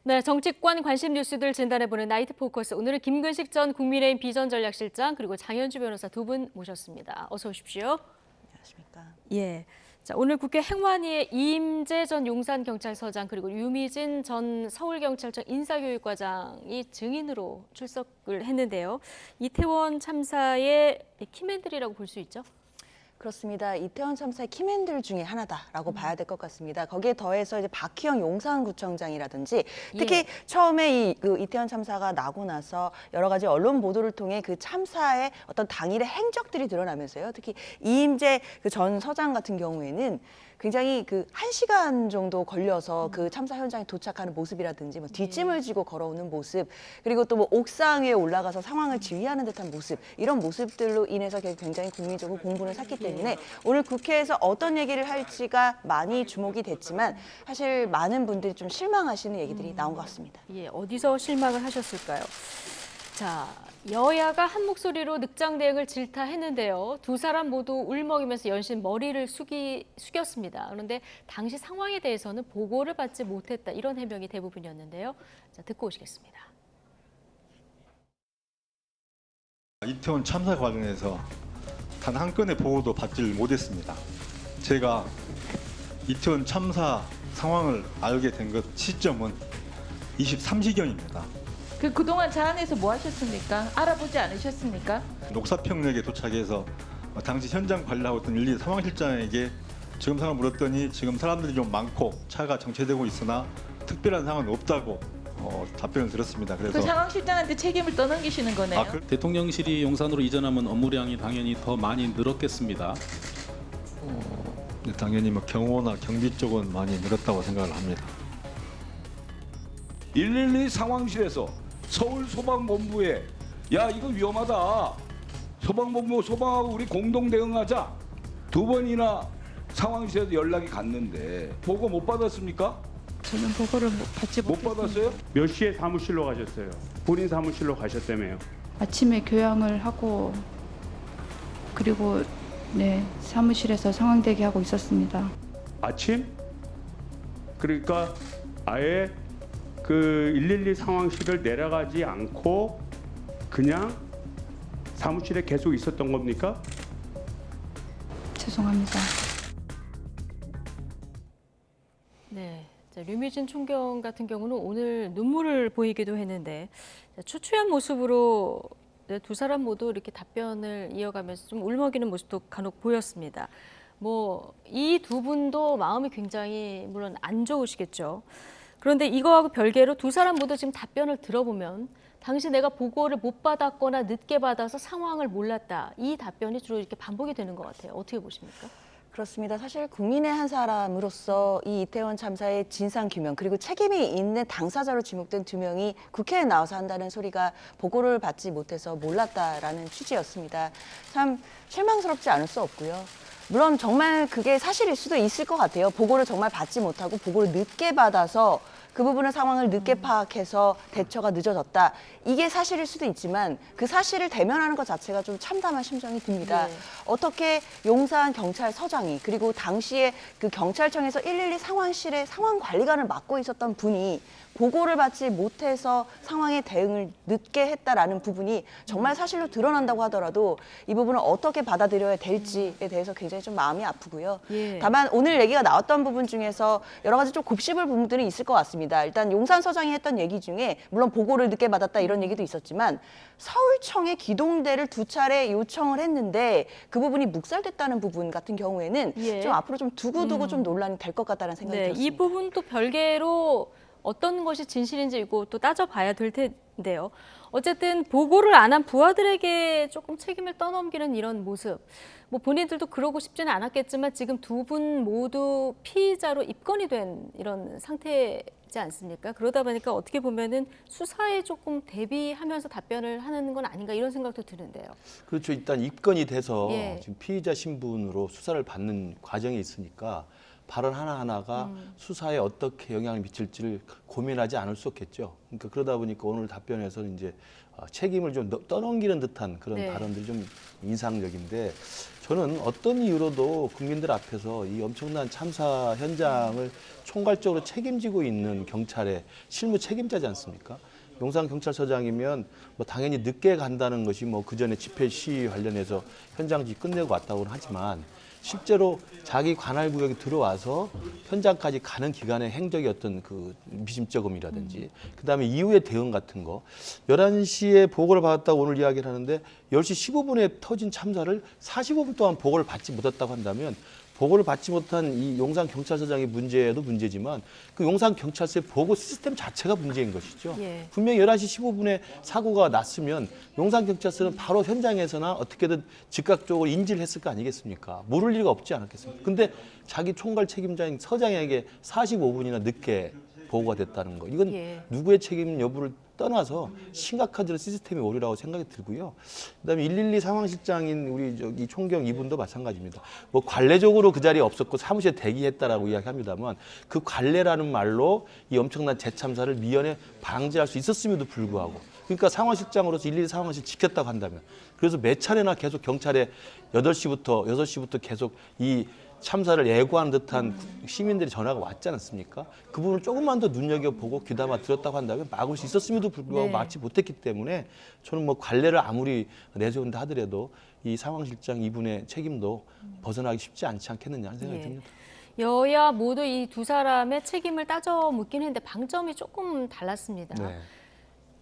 네, 정치권 관심 뉴스들 진단해보는 나이트 포커스. 오늘은 김근식 전 국민의힘 비전전략실장 그리고 장현주 변호사 두 분 모셨습니다. 어서 오십시오. 안녕하십니까. 예. 자, 오늘 국회 행안위에 이임재 전 용산경찰서장 그리고 유미진 전 서울경찰청 인사교육과장이 증인으로 출석을 했는데요. 이태원 참사의 키맨들이라고 볼 수 있죠? 그렇습니다. 이태원 참사의 키맨들 중에 하나다라고 봐야 될 것 같습니다. 거기에 더해서 이제 박희영 용산구청장이라든지 특히 처음에 이태원 참사가 나고 나서 여러 가지 언론 보도를 통해 그 참사의 어떤 당일의 행적들이 드러나면서요. 특히 이임재 그 전 서장 같은 경우에는 굉장히 그 1시간 정도 걸려서 그 참사 현장에 도착하는 모습이라든지 뭐 뒷짐을 지고 걸어오는 모습, 그리고 또 뭐 옥상 위에 올라가서 상황을 지휘하는 듯한 모습, 이런 모습들로 인해서 굉장히 국민적으로 공분을 샀기 때문에 오늘 국회에서 어떤 얘기를 할지가 많이 주목이 됐지만 사실 많은 분들이 좀 실망하시는 얘기들이 나온 것 같습니다. 예, 어디서 실망을 하셨을까요? 자, 여야가 한 목소리로 늑장 대응을 질타했는데요. 두 사람 모두 울먹이면서 연신 머리를 숙였습니다. 그런데 당시 상황에 대해서는 보고를 받지 못했다, 이런 해명이 대부분이었는데요. 자, 듣고 오시겠습니다. 이태원 참사 관련해서 단 한 건의 보고도 받지를 못했습니다. 제가 이태원 참사 상황을 알게 된 것 시점은 23시경입니다. 그동안 차 안에서 뭐 하셨습니까? 알아보지 않으셨습니까? 녹사평역에 도착해서 당시 현장 관리하고 있던 112 상황실장에게 지금 상황을 물었더니 지금 사람들이 좀 많고 차가 정체되고 있으나 특별한 상황은 없다고 답변을 들었습니다. 그래서 그 상황실장한테 책임을 떠넘기시는 거네요. 대통령실이 용산으로 이전하면 업무량이 당연히 더 많이 늘었겠습니다. 당연히 뭐 경호나 경비 쪽은 많이 늘었다고 생각을 합니다. 112 상황실에서 서울 소방본부에 야 이거 위험하다. 소방본부 소방하고 우리 공동 대응하자. 두 번이나 상황실에서 연락이 갔는데 보고 못 받았습니까? 저는 보고를 받지 못 받았어요? 몇 시에 사무실로 가셨어요? 본인 사무실로 가셨다며요? 아침에 교양을 하고 그리고 사무실에서 상황 대기하고 있었습니다. 아침? 그러니까 아예 그 112 상황실을 내려가지 않고 그냥 사무실에 계속 있었던 겁니까? 죄송합니다. 네. 자, 류미진 총경 같은 경우는 오늘 눈물을 보이기도 했는데 추추한 모습으로 두 사람 모두 이렇게 답변을 이어가면서 좀 울먹이는 모습도 간혹 보였습니다. 뭐 이 두 분도 마음이 굉장히 물론 안 좋으시겠죠. 그런데 이거하고 별개로 두 사람 모두 지금 답변을 들어보면 당시 내가 보고를 못 받았거나 늦게 받아서 상황을 몰랐다, 이 답변이 주로 이렇게 반복이 되는 것 같아요. 어떻게 보십니까? 그렇습니다. 사실 국민의 한 사람으로서 이 이태원 참사의 진상규명 그리고 책임이 있는 당사자로 지목된 두 명이 국회에 나와서 한다는 소리가 보고를 받지 못해서 몰랐다라는 취지였습니다. 참 실망스럽지 않을 수 없고요. 물론 정말 그게 사실일 수도 있을 것 같아요. 보고를 정말 받지 못하고 보고를 늦게 받아서 그 부분의 상황을 늦게 파악해서 대처가 늦어졌다. 이게 사실일 수도 있지만 그 사실을 대면하는 것 자체가 좀 참담한 심정이 듭니다. 네. 어떻게 용산 경찰서장이 그리고 당시에 그 경찰청에서 112 상황실의 상황 관리관을 맡고 있었던 분이 보고를 받지 못해서 상황의 대응을 늦게 했다라는 부분이 정말 사실로 드러난다고 하더라도 이 부분을 어떻게 받아들여야 될지에 대해서 굉장히 좀 마음이 아프고요. 예. 다만 오늘 얘기가 나왔던 부분 중에서 여러 가지 좀 곱씹을 부분들이 있을 것 같습니다. 일단 용산 서장이 했던 얘기 중에 물론 보고를 늦게 받았다 이런 얘기도 있었지만 서울청에 기동대를 2차례 요청을 했는데 그 부분이 묵살됐다는 부분 같은 경우에는 좀 앞으로 좀 두고두고 좀 논란이 될 것 같다는 생각이 들었습니다. 이 부분 또 별개로 어떤 것이 진실인지 이거 또 따져봐야 될 텐데요. 어쨌든 보고를 안 한 부하들에게 조금 책임을 떠넘기는 이런 모습. 뭐 본인들도 그러고 싶지는 않았겠지만 지금 두 분 모두 피의자로 입건이 된 이런 상태지 않습니까? 그러다 보니까 어떻게 보면은 수사에 조금 대비하면서 답변을 하는 건 아닌가, 이런 생각도 드는데요. 그렇죠. 일단 입건이 돼서 예. 지금 피의자 신분으로 수사를 받는 과정에 있으니까 발언 하나하나가 수사에 어떻게 영향을 미칠지를 고민하지 않을 수 없겠죠. 그러니까 그러다 보니까 오늘 답변에서는 이제 책임을 좀 떠넘기는 듯한 그런 네. 발언들이 좀 인상적인데 저는 어떤 이유로도 국민들 앞에서 이 엄청난 참사 현장을 총괄적으로 책임지고 있는 경찰의 실무 책임자지 않습니까? 용산경찰서장이면 뭐 당연히 늦게 간다는 것이 뭐 그전에 집회 시위 관련해서 현장지 끝내고 왔다고는 하지만 실제로 자기 관할 구역에 들어와서 현장까지 가는 기간의 행적의 어떤 그 미심쩍음이라든지 그다음에 이후의 대응 같은 거 11시에 보고를 받았다고 오늘 이야기를 하는데 10시 15분에 터진 참사를 45분 동안 보고를 받지 못했다고 한다면 보고를 받지 못한 이 용산경찰서장의 문제도 문제지만 그 용산경찰서의 보고 시스템 자체가 문제인 것이죠. 예. 분명히 11시 15분에 사고가 났으면 용산경찰서는 바로 현장에서나 어떻게든 즉각적으로 인지를 했을 거 아니겠습니까? 모를 리가 없지 않았겠습니까? 근데 자기 총괄 책임자인 서장에게 45분이나 늦게 보고가 됐다는 거. 이건 예. 누구의 책임 여부를 떠나서 심각한 시스템의 오류라고 생각이 들고요. 그다음에 112 상황실장인 우리 저기 총경 이분도 마찬가지입니다. 뭐 관례적으로 그 자리에 없었고 사무실에 대기했다라고 이야기합니다만 그 관례라는 말로 이 엄청난 재참사를 미연에 방지할 수 있었음에도 불구하고 그러니까 상황실장으로서 112 상황실 지켰다고 한다면 그래서 몇 차례나 계속 경찰에 8시부터 6시부터 계속 이 참사를 예고하는 듯한 시민들이 전화가 왔지 않았습니까? 그 부분을 조금만 더 눈여겨보고 귀담아 들었다고 한다면 막을 수 있었음에도 불구하고 네. 막지 못했기 때문에 저는 뭐 관례를 아무리 내세운다 하더라도 이 상황실장 이분의 책임도 벗어나기 쉽지 않지 않겠느냐 하는 생각이 예. 듭니다. 여야 모두 이 두 사람의 책임을 따져 묻긴 했는데 방점이 조금 달랐습니다. 네.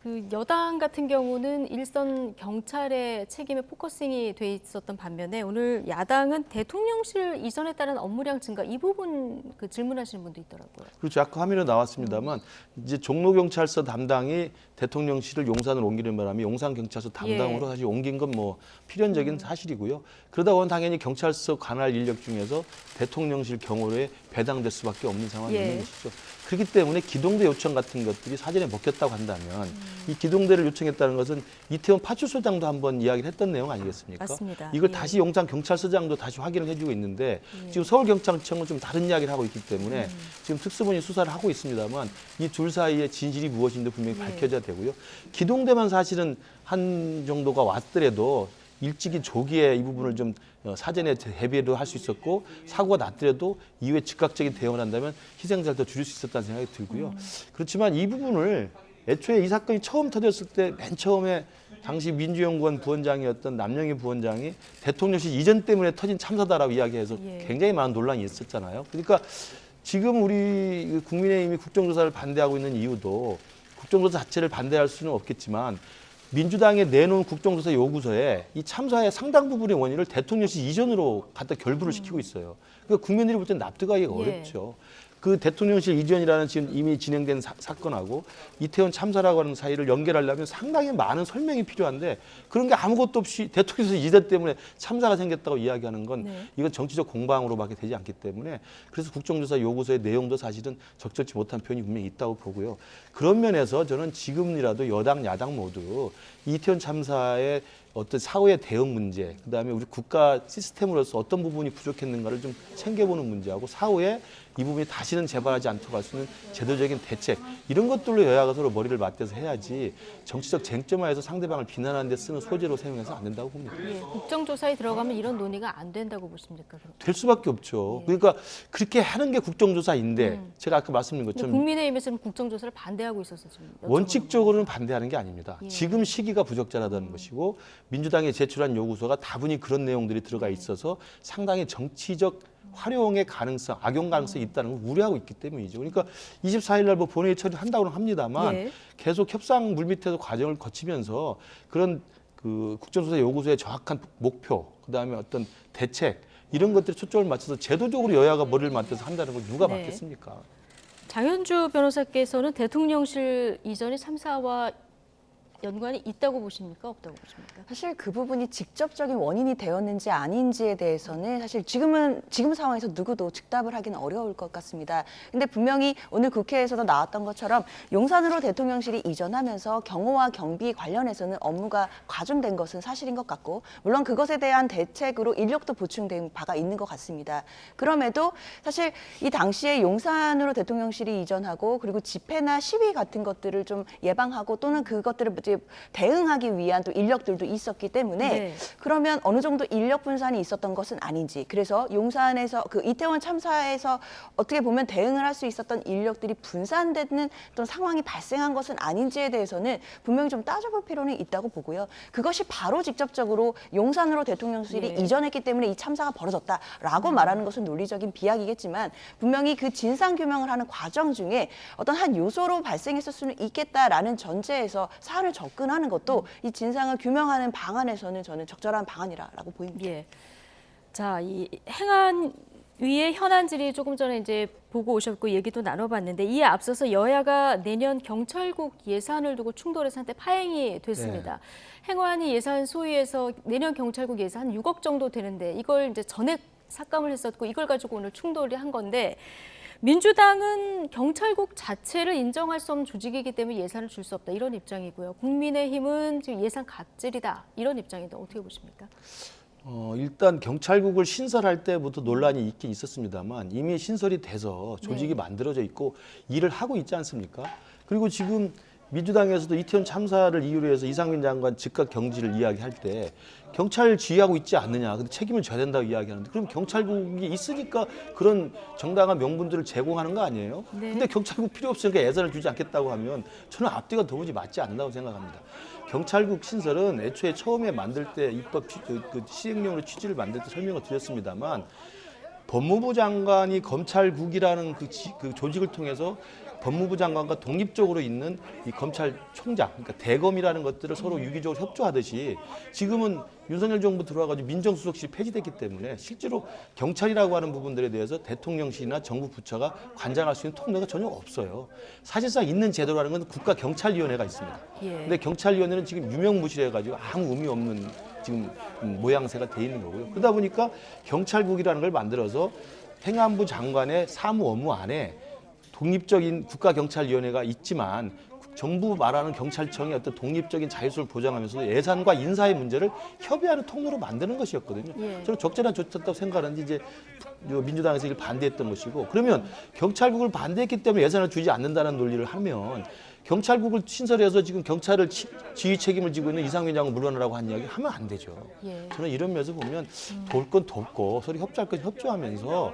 그 여당 같은 경우는 일선 경찰의 책임에 포커싱이 돼 있었던 반면에 오늘 야당은 대통령실 이전에 따른 업무량 증가 이 부분 그 질문하시는 분도 있더라고요. 그렇죠. 아까 화면에 나왔습니다만 이제 종로경찰서 담당이 대통령실을 용산으로 옮기는 바람에 용산경찰서 담당으로 예. 사실 옮긴 건 뭐 필연적인 사실이고요. 그러다 보면 당연히 경찰서 관할 인력 중에서 대통령실 경호에 배당될 수밖에 없는 상황이 예. 있는 것이죠. 그렇기 때문에 기동대 요청 같은 것들이 사전에 먹혔다고 한다면 이 기동대를 요청했다는 것은 이태원 파출소장도 한번 이야기를 했던 내용 아니겠습니까? 맞습니다. 이걸 예. 다시 용산경찰서장도 다시 확인을 해주고 있는데 지금 서울경찰청은 좀 다른 이야기를 하고 있기 때문에 지금 특수본이 수사를 하고 있습니다만 이 둘 사이의 진실이 무엇인지 분명히 밝혀져야 되고요. 기동대만 사실은 한 정도가 왔더라도 일찍이 조기에 이 부분을 좀 사전에 대비도 할 수 있었고 사고가 났더라도 이후에 즉각적인 대응을 한다면 희생자를 더 줄일 수 있었다는 생각이 들고요. 그렇지만 이 부분을 애초에 이 사건이 처음 터졌을 때 맨 처음에 당시 민주연구원 부원장이었던 남영희 부원장이 대통령실 이전 때문에 터진 참사다라고 이야기해서 예. 굉장히 많은 논란이 있었잖아요. 그러니까 지금 우리 국민의힘이 국정조사를 반대하고 있는 이유도 국정조사 자체를 반대할 수는 없겠지만 민주당에 내놓은 국정조사 요구서에 이 참사의 상당 부분의 원인을 대통령실 이전으로 갖다 결부를 시키고 있어요. 그러니까 국민들이 볼 때 납득하기가 예. 어렵죠. 그 대통령실 이전이라는 지금 이미 진행된 사건하고 이태원 참사라고 하는 사이를 연결하려면 상당히 많은 설명이 필요한데 그런 게 아무것도 없이 대통령실 이전 때문에 참사가 생겼다고 이야기하는 건 네. 이건 정치적 공방으로밖에 되지 않기 때문에 그래서 국정조사 요구서의 내용도 사실은 적절치 못한 표현이 분명히 있다고 보고요. 그런 면에서 저는 지금이라도 여당 야당 모두 이태원 참사의 어떤 사후의 대응 문제, 그다음에 우리 국가 시스템으로서 어떤 부분이 부족했는가를 좀 챙겨보는 문제하고 사후에 이 부분이 다시는 재발하지 않도록 할 수 있는 제도적인 대책 이런 것들로 여야가 서로 머리를 맞대서 해야지 정치적 쟁점화해서 상대방을 비난하는 데 쓰는 소재로 사용해서 안 된다고 봅니다. 예. 국정조사에 들어가면 이런 논의가 안 된다고 보십니까? 그럼? 될 수밖에 없죠. 그러니까 그렇게 하는 게 국정조사인데 제가 아까 말씀드린 근데 것처럼 국민의힘에서는 국정조사를 반대하고 있어서 지금 여쭤보는 원칙적으로는 반대하는 게 아닙니다. 예. 지금 시기가 부적절하다는 것이고 민주당이 제출한 요구서가 다분히 그런 내용들이 들어가 있어서 상당히 정치적 활용의 가능성, 악용 가능성이 있다는 걸 우려하고 있기 때문이죠. 그러니까 24일 날 뭐 본회의 처리를 한다고는 합니다만 예. 계속 협상 물밑에서 과정을 거치면서 그런 그 국정조사 요구서의 정확한 목표, 그다음에 어떤 대책 이런 것들에 초점을 맞춰서 제도적으로 여야가 머리를 맞대서 한다는 걸 누가 네. 막겠습니까? 장현주 변호사께서는 대통령실 이전의 참사와 연관이 있다고 보십니까? 없다고 보십니까? 사실 그 부분이 직접적인 원인이 되었는지 아닌지에 대해서는 사실 지금 상황에서 누구도 즉답을 하기는 어려울 것 같습니다. 근데 분명히 오늘 국회에서도 나왔던 것처럼 용산으로 대통령실이 이전하면서 경호와 경비 관련해서는 업무가 과중된 것은 사실인 것 같고, 물론 그것에 대한 대책으로 인력도 보충된 바가 있는 것 같습니다. 그럼에도 사실 이 당시에 용산으로 대통령실이 이전하고 그리고 집회나 시위 같은 것들을 좀 예방하고 또는 그것들을 이제 대응하기 위한 또 인력들도 있었기 때문에 네. 그러면 어느 정도 인력 분산이 있었던 것은 아닌지, 그래서 용산에서 그 이태원 참사에서 어떻게 보면 대응을 할 수 있었던 인력들이 분산되는 어떤 상황이 발생한 것은 아닌지에 대해서는 분명히 좀 따져볼 필요는 있다고 보고요. 그것이 바로 직접적으로 용산으로 대통령실이 네. 이전했기 때문에 이 참사가 벌어졌다라고 말하는 것은 논리적인 비약이겠지만, 분명히 그 진상 규명을 하는 과정 중에 어떤 한 요소로 발생했을 수는 있겠다라는 전제에서 사안을 접근하는 것도 이 진상을 규명하는 방안에서는 저는 적절한 방안이라고 보입니다. 예. 자, 이 행안 위의 현안 질의 조금 전에 이제 보고 오셨고 얘기도 나눠봤는데, 이에 앞서서 여야가 내년 경찰국 예산을 두고 충돌해서 한때 파행이 됐습니다. 행안위 예산 소위에서 내년 경찰국 예산 한 6억 정도 되는데 이걸 이제 전액 삭감을 했었고 이걸 가지고 오늘 충돌이 한 건데, 민주당은 경찰국 자체를 인정할 수 없는 조직이기 때문에 예산을 줄 수 없다 이런 입장이고요. 국민의힘은 지금 예산 갑질이다 이런 입장인데 어떻게 보십니까? 일단 경찰국을 신설할 때부터 논란이 있긴 있었습니다만 이미 신설이 돼서 조직이 만들어져 있고 일을 하고 있지 않습니까? 그리고 지금 민주당에서도 이태원 참사를 이유로 해서 이상민 장관 즉각 경질을 이야기할 때 경찰 지휘하고 있지 않느냐, 근데 책임을 져야 된다고 이야기하는데, 그럼 경찰국이 있으니까 그런 정당한 명분들을 제공하는 거 아니에요? 네. 근데 경찰국 필요 없으니까 예산을 주지 않겠다고 하면 저는 앞뒤가 도무지 맞지 않는다고 생각합니다. 경찰국 신설은 애초에 처음에 만들 때 입법 시행령으로 취지를 만들 때 설명을 드렸습니다만, 법무부 장관이 검찰국이라는 그 조직을 통해서 법무부 장관과 독립적으로 있는 이 검찰총장, 그러니까 대검이라는 것들을 서로 유기적으로 협조하듯이 지금은 윤석열 정부 들어와가지고 민정수석실이 폐지됐기 때문에 실제로 경찰이라고 하는 부분들에 대해서 대통령실이나 정부 부처가 관장할 수 있는 통로가 전혀 없어요. 사실상 있는 제도라는 건 국가경찰위원회가 있습니다. 근데 경찰위원회는 지금 유명무실해가지고 아무 의미 없는 지금 모양새가 돼 있는 거고요. 그러다 보니까 경찰국이라는 걸 만들어서 행안부 장관의 사무 업무 안에 독립적인 국가경찰위원회가 있지만 정부 말하는 경찰청의 어떤 독립적인 자율성을 보장하면서 예산과 인사의 문제를 협의하는 통로로 만드는 것이었거든요. 저는 적절한 조치였다고 생각하는데 이제 민주당에서 이걸 반대했던 것이고, 그러면 경찰국을 반대했기 때문에 예산을 주지 않는다는 논리를 하면 경찰국을 신설해서 지금 경찰을 지휘 책임을 지고 있는 이상민 장관 물러나라고 한 이야기 하면 안 되죠. 저는 이런 면에서 보면 돕 건 돕고 서로 협조할 건 협조하면서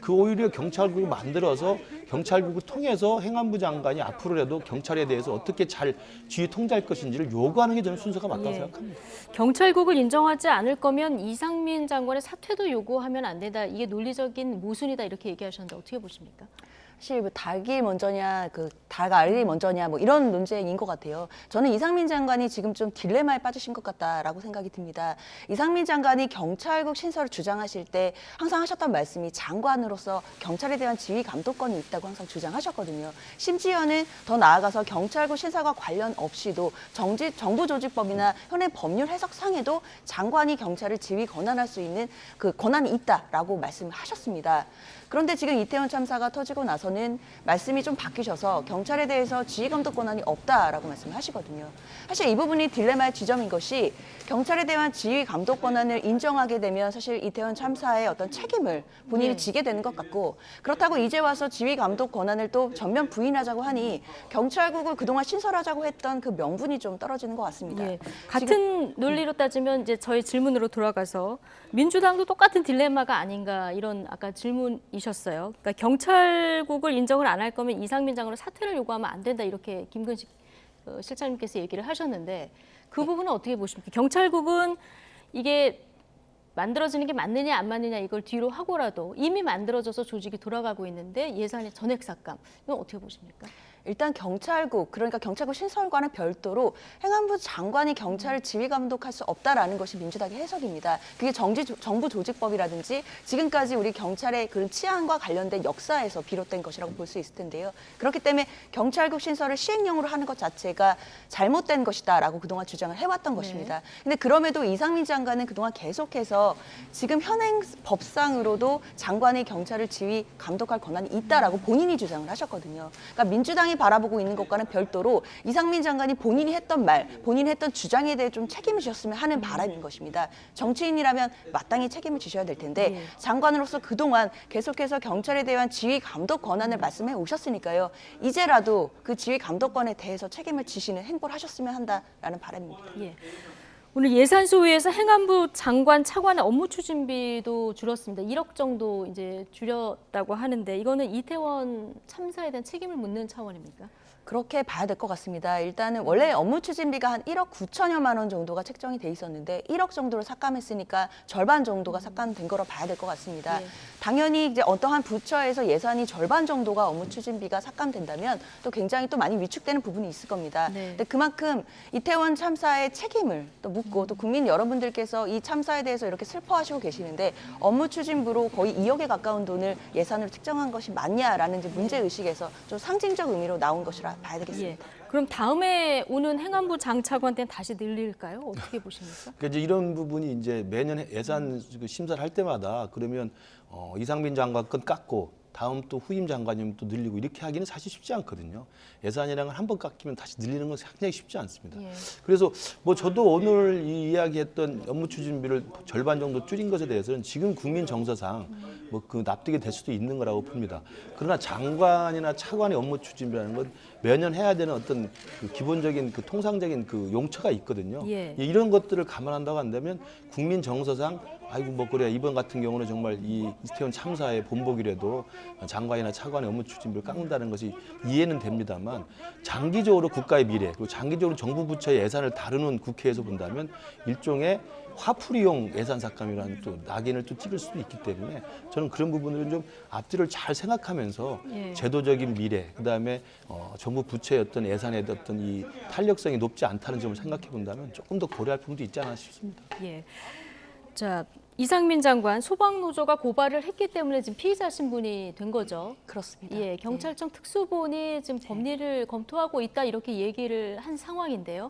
그 오히려 경찰국을 만들어서 경찰국을 통해서 행안부 장관이 앞으로라도 경찰에 대해서 어떻게 잘 지휘 통제할 것인지를 요구하는 게 저는 순서가 맞다고 생각합니다. 경찰국을 인정하지 않을 거면 이상민 장관의 사퇴도 요구하면 안 된다. 이게 논리적인 모순이다 이렇게 얘기하셨는데 어떻게 보십니까? 사실 뭐 닭이 먼저냐, 닭 알이 먼저냐, 뭐 이런 논쟁인 것 같아요. 저는 이상민 장관이 지금 좀 딜레마에 빠지신 것 같다라고 생각이 듭니다. 이상민 장관이 경찰국 신설을 주장하실 때 항상 하셨던 말씀이 장관으로서 경찰에 대한 지휘 감독권이 있다고 항상 주장하셨거든요. 심지어는 더 나아가서 경찰국 신설과 관련 없이도 정부조직법이나 현행 법률 해석상에도 장관이 경찰을 지휘 권한할 수 있는 그 권한이 있다라고 말씀하셨습니다. 그런데 지금 이태원 참사가 터지고 나서는 말씀이 좀 바뀌셔서 경찰에 대해서 지휘 감독 권한이 없다라고 말씀을 하시거든요. 사실 이 부분이 딜레마의 지점인 것이, 경찰에 대한 지휘 감독 권한을 인정하게 되면 사실 이태원 참사의 어떤 책임을 본인이 지게 되는 것 같고, 그렇다고 이제 와서 지휘 감독 권한을 또 전면 부인하자고 하니 경찰국을 그동안 신설하자고 했던 그 명분이 좀 떨어지는 것 같습니다. 같은 논리로 따지면 이제 저희 질문으로 돌아가서 민주당도 똑같은 딜레마가 아닌가 이런 아까 질문이셨어요. 그러니까 경찰국을 인정을 안 할 거면 이상민 장관으로 사퇴를 요구하면 안 된다 이렇게 김근식 실장님께서 얘기를 하셨는데, 그 부분은 어떻게 보십니까? 경찰국은 이게 만들어지는 게 맞느냐 안 맞느냐 이걸 뒤로 하고라도 이미 만들어져서 조직이 돌아가고 있는데 예산의 전액 삭감, 이건 어떻게 보십니까? 일단 경찰국, 그러니까 경찰국 신설과는 별도로 행안부 장관이 경찰을 지휘 감독할 수 없다라는 것이 민주당의 해석입니다. 그게 정부 조직법이라든지 지금까지 우리 경찰의 그런 치안과 관련된 역사에서 비롯된 것이라고 볼 수 있을 텐데요. 그렇기 때문에 경찰국 신설을 시행령으로 하는 것 자체가 잘못된 것이다라고 그동안 주장을 해왔던 것입니다. 근데 그럼에도 이상민 장관은 그동안 계속해서 지금 현행 법상으로도 장관이 경찰을 지휘 감독할 권한이 있다라고 본인이 주장을 하셨거든요. 그러니까 민주당이 바라보고 있는 것과는 별도로 이상민 장관이 본인이 했던 말, 본인이 했던 주장에 대해 좀 책임을 지셨으면 하는 바람인 것입니다. 정치인이라면 마땅히 책임을 지셔야 될 텐데 장관으로서 그동안 계속해서 경찰에 대한 지휘 감독 권한을 말씀해 오셨으니까요. 이제라도 그 지휘 감독권에 대해서 책임을 지시는 행보를 하셨으면 한다라는 바람입니다. 예. 오늘 예산소위에서 행안부 장관 차관 업무 추진비도 줄었습니다. 1억 정도 이제 줄였다고 하는데 이거는 이태원 참사에 대한 책임을 묻는 차원입니까? 그렇게 봐야 될 것 같습니다. 일단은 원래 업무 추진비가 한 1억 9천여만 원 정도가 책정이 돼 있었는데 1억 정도로 삭감했으니까 절반 정도가 삭감된 거로 봐야 될 것 같습니다. 예. 당연히 이제 어떠한 부처에서 예산이 절반 정도가 업무 추진비가 삭감된다면 또 굉장히 또 많이 위축되는 부분이 있을 겁니다. 네. 근데 그만큼 이태원 참사의 책임을 또 묻고 또 국민 여러분들께서 이 참사에 대해서 이렇게 슬퍼하시고 계시는데 업무 추진부로 거의 2억에 가까운 돈을 예산으로 책정한 것이 맞냐라는 이제 문제 의식에서 좀 상징적 의미로 나온 것이라 봐야 되겠습니다. 예. 그럼 다음에 오는 행안부 장차관 때는 다시 늘릴까요? 어떻게 보십니까? 그러니까 이제 이런 부분이 이제 매년 예산 심사를 할 때마다 그러면 이상민 장관 건 깎고 다음 또 후임 장관님 또 늘리고 이렇게 하기는 사실 쉽지 않거든요. 예산이라는 건 한 번 깎이면 다시 늘리는 건 굉장히 쉽지 않습니다. 예. 그래서 뭐 저도 오늘 이 이야기했던 업무 추진비를 절반 정도 줄인 것에 대해서는 지금 국민 정서상 뭐 그 납득이 될 수도 있는 거라고 봅니다. 그러나 장관이나 차관의 업무 추진비라는 건 매년 해야 되는 어떤 그 기본적인 그 통상적인 그 용처가 있거든요. 예. 이런 것들을 감안한다고 한다면 국민 정서상 아이고 뭐 그래 이번 같은 경우는 정말 이 이태원 참사의 본보기라도 장관이나 차관의 업무 추진비를 깎는다는 것이 이해는 됩니다만 장기적으로 국가의 미래 그리고 장기적으로 정부 부처의 예산을 다루는 국회에서 본다면 일종의 화풀이용 예산 삭감이라는 또 낙인을 또 찍을 수도 있기 때문에 저는 그런 부분들은 좀 앞뒤를 잘 생각하면서 예. 제도적인 미래 그다음에 정부 부처의 어떤 예산의 어떤 이 탄력성이 높지 않다는 점을 생각해 본다면 조금 더 고려할 부분도 있지 않나 싶습니다. 예. 자, 이상민 장관 소방노조가 고발을 했기 때문에 지금 피의자 신분이 된 거죠. 그렇습니다. 예, 경찰청 특수본이 지금 법리를 검토하고 있다 이렇게 얘기를 한 상황인데요.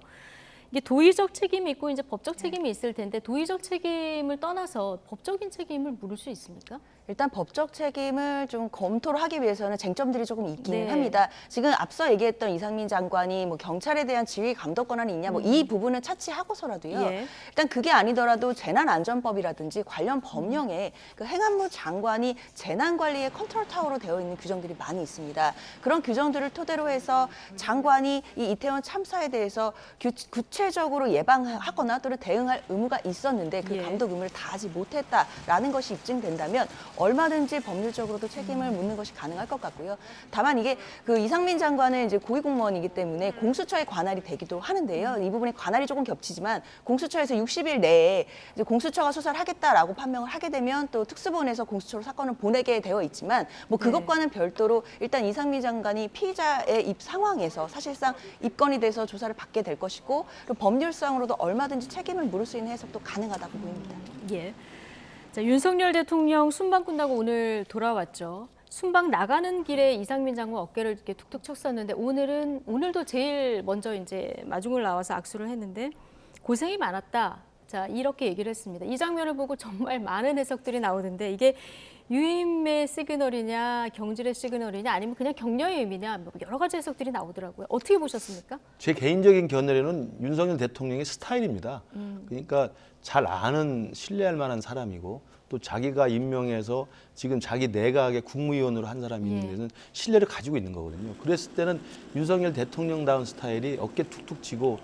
이게 도의적 책임이 있고 이제 법적 책임이 있을 텐데 도의적 책임을 떠나서 법적인 책임을 물을 수 있습니까? 일단 법적 책임을 좀 검토를 하기 위해서는 쟁점들이 조금 있기는 네. 합니다. 지금 앞서 얘기했던 이상민 장관이 뭐 경찰에 대한 지휘 감독 권한이 있냐 뭐 이 부분을 차치하고서라도요. 예. 일단 그게 아니더라도 재난안전법이라든지 관련 법령에 그 행안부 장관이 재난관리의 컨트롤 타워로 되어 있는 규정들이 많이 있습니다. 그런 규정들을 토대로 해서 장관이 이 이태원 참사에 대해서 구체적으로 예방하거나 또는 대응할 의무가 있었는데 그 예. 감독 의무를 다하지 못했다라는 것이 입증된다면 얼마든지 법률적으로도 책임을 묻는 것이 가능할 것 같고요. 다만 이게 그 이상민 장관은 이제 고위공무원이기 때문에 공수처에 관할이 되기도 하는데요. 이 부분에 관할이 조금 겹치지만 공수처에서 60일 내에 이제 공수처가 수사를 하겠다라고 판명을 하게 되면 또 특수본에서 공수처로 사건을 보내게 되어 있지만 뭐 그것과는 별도로 일단 이상민 장관이 피의자의 입 상황에서 사실상 입건이 돼서 조사를 받게 될 것이고 그리고 법률상으로도 얼마든지 책임을 물을 수 있는 해석도 가능하다고 보입니다. 예. 자, 윤석열 대통령 순방 끝나고 오늘 돌아왔죠. 순방 나가는 길에 이상민 장관 어깨를 이렇게 툭툭 쳤었는데 오늘도 제일 먼저 이제 마중을 나와서 악수를 했는데 고생이 많았다. 자, 이렇게 얘기를 했습니다. 이 장면을 보고 정말 많은 해석들이 나오는데 이게 유인의 시그널이냐 경질의 시그널이냐 아니면 그냥 격려의 의미냐 뭐 여러 가지 해석들이 나오더라고요. 어떻게 보셨습니까? 제 개인적인 견해로는 윤석열 대통령의 스타일입니다. 그러니까 잘 아는 신뢰할 만한 사람이고 또 자기가 임명해서 지금 자기 내각의 국무위원으로 한 사람이 있는 데는 신뢰를 가지고 있는 거거든요. 그랬을 때는 윤석열 대통령다운 스타일이 어깨 툭툭 치고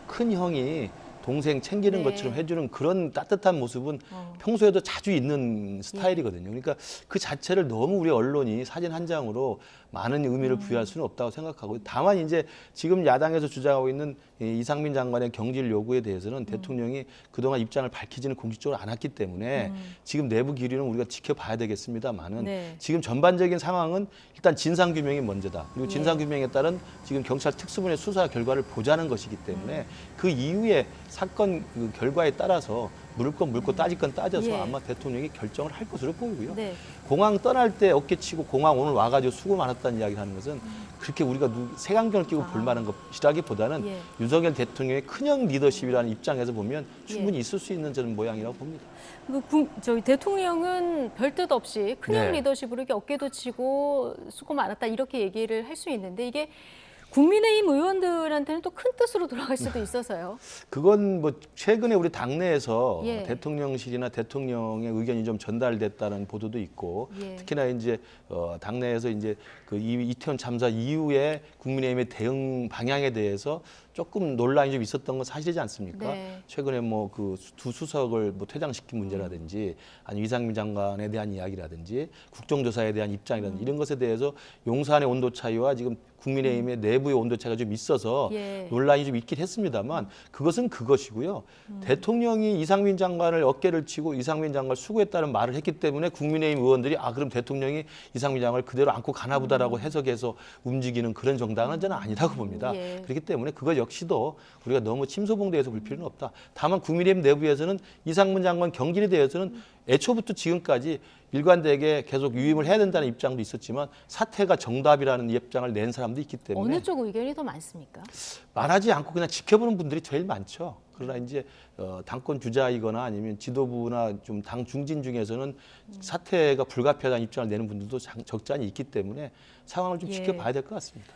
큰 형이 동생 챙기는 네. 것처럼 해주는 그런 따뜻한 모습은 평소에도 자주 있는 스타일이거든요. 그러니까 그 자체를 너무 우리 언론이 사진 한 장으로 많은 의미를 부여할 수는 없다고 생각하고 다만 이제 지금 야당에서 주장하고 있는 이 이상민 장관의 경질 요구에 대해서는 대통령이 그동안 입장을 밝히지는 공식적으로 않았기 때문에 지금 내부 기류는 우리가 지켜봐야 되겠습니다만은 네. 지금 전반적인 상황은 일단 진상규명이 먼저다. 그리고 진상규명에 따른 지금 경찰 특수본의 수사 결과를 보자는 것이기 때문에 그 이후에 사건 그 결과에 따라서 물을 건 물고 따질 건 따져서 예. 아마 대통령이 결정을 할 것으로 보이고요. 네. 공항 떠날 때 어깨치고 공항 오늘 와가지고 수고 많았다는 이야기를 하는 것은 그렇게 우리가 색안경을 끼고 볼 만한 것이라기보다는 예. 윤석열 대통령의 큰형 리더십이라는 입장에서 보면 충분히 있을 수 있는 저는 모양이라고 봅니다. 저희 대통령은 별 뜻 없이 큰형 네. 리더십으로 이렇게 어깨도 치고 수고 많았다 이렇게 얘기를 할 수 있는데 이게 국민의힘 의원들한테는 또 큰 뜻으로 돌아갈 수도 있어서요. 그건 뭐 최근에 우리 당내에서 예. 대통령실이나 대통령의 의견이 좀 전달됐다는 보도도 있고 예. 특히나 이제 당내에서 이제 그 이태원 참사 이후에 국민의힘의 대응 방향에 대해서 조금 논란이 좀 있었던 건 사실이지 않습니까? 네. 최근에 뭐 그 두 수석을 뭐 퇴장시킨 문제라든지 아니 이상민 장관에 대한 이야기라든지 국정조사에 대한 입장이라든지 이런 것에 대해서 용산의 온도 차이와 지금 국민의힘의 내부의 온도 차이가 좀 있어서 예. 논란이 좀 있긴 했습니다만 그것은 그것이고요. 대통령이 이상민 장관을 어깨를 치고 이상민 장관을 수고했다는 말을 했기 때문에 국민의힘 의원들이 그럼 대통령이 이상민 장관을 그대로 안고 가나보다라고 해석해서 움직이는 그런 정당은 저는 아니라고 봅니다. 예. 그렇기 때문에 그것 역시도 우리가 너무 침소봉대해서 볼 필요는 없다. 다만 국민의힘 내부에서는 이상민 장관 경질에 대해서는 애초부터 지금까지 일관되게 계속 유임을 해야 된다는 입장도 있었지만 사퇴가 정답이라는 입장을 낸 사람도 있기 때문에 어느 쪽 의견이 더 많습니까? 말하지 않고 그냥 지켜보는 분들이 제일 많죠. 그러나 이제 당권 주자이거나 아니면 지도부나 좀 당 중진 중에서는 사퇴가 불가피하다는 입장을 내는 분들도 적지 않이 있기 때문에 상황을 좀 예. 지켜봐야 될 것 같습니다.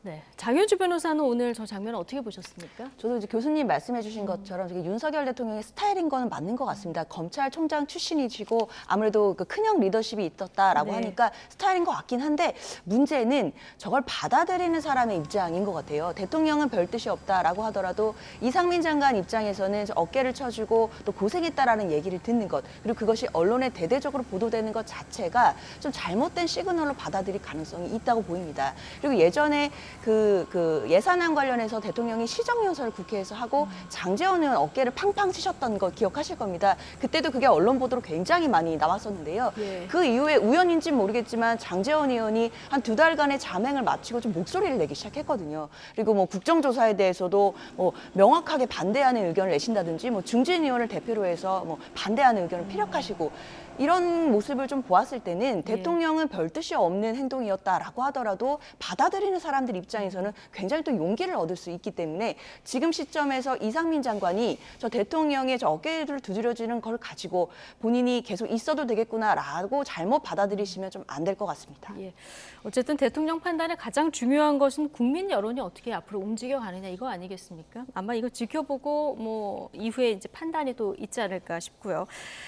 네. 장윤주 변호사는 오늘 저 장면 어떻게 보셨습니까? 저도 이제 교수님 말씀해주신 것처럼 되게 윤석열 대통령의 스타일인 거는 맞는 것 같습니다. 검찰총장 출신이시고 아무래도 그 큰형 리더십이 있었다라고 네. 하니까 스타일인 것 같긴 한데 문제는 저걸 받아들이는 사람의 입장인 것 같아요. 대통령은 별 뜻이 없다라고 하더라도 이상민 장관 입장에서는 어깨를 쳐주고 또 고생했다라는 얘기를 듣는 것 그리고 그것이 언론에 대대적으로 보도되는 것 자체가 좀 잘못된 시그널로 받아들일 가능성이 있다고 보입니다. 그리고 예전에 그 예산안 관련해서 대통령이 시정연설을 국회에서 하고 장제원 의원 어깨를 팡팡 치셨던 거 기억하실 겁니다. 그때도 그게 언론 보도로 굉장히 많이 나왔었는데요. 예. 그 이후에 우연인지는 모르겠지만 장제원 의원이 한 2달간의 잠행을 마치고 좀 목소리를 내기 시작했거든요. 그리고 뭐 국정조사에 대해서도 뭐 명확하게 반대하는 의견을 내신다든지 뭐 중진 의원을 대표로 해서 뭐 반대하는 의견을 피력하시고 이런 모습을 좀 보았을 때는 대통령은 별 뜻이 없는 행동이었다라고 하더라도 받아들이는 사람들 입장에서는 굉장히 또 용기를 얻을 수 있기 때문에 지금 시점에서 이상민 장관이 저 대통령의 저 어깨를 두드려지는 걸 가지고 본인이 계속 있어도 되겠구나라고 잘못 받아들이시면 좀 안 될 것 같습니다. 예. 어쨌든 대통령 판단에 가장 중요한 것은 국민 여론이 어떻게 앞으로 움직여가느냐 이거 아니겠습니까? 아마 이거 지켜보고 뭐 이후에 이제 판단이 또 있지 않을까 싶고요.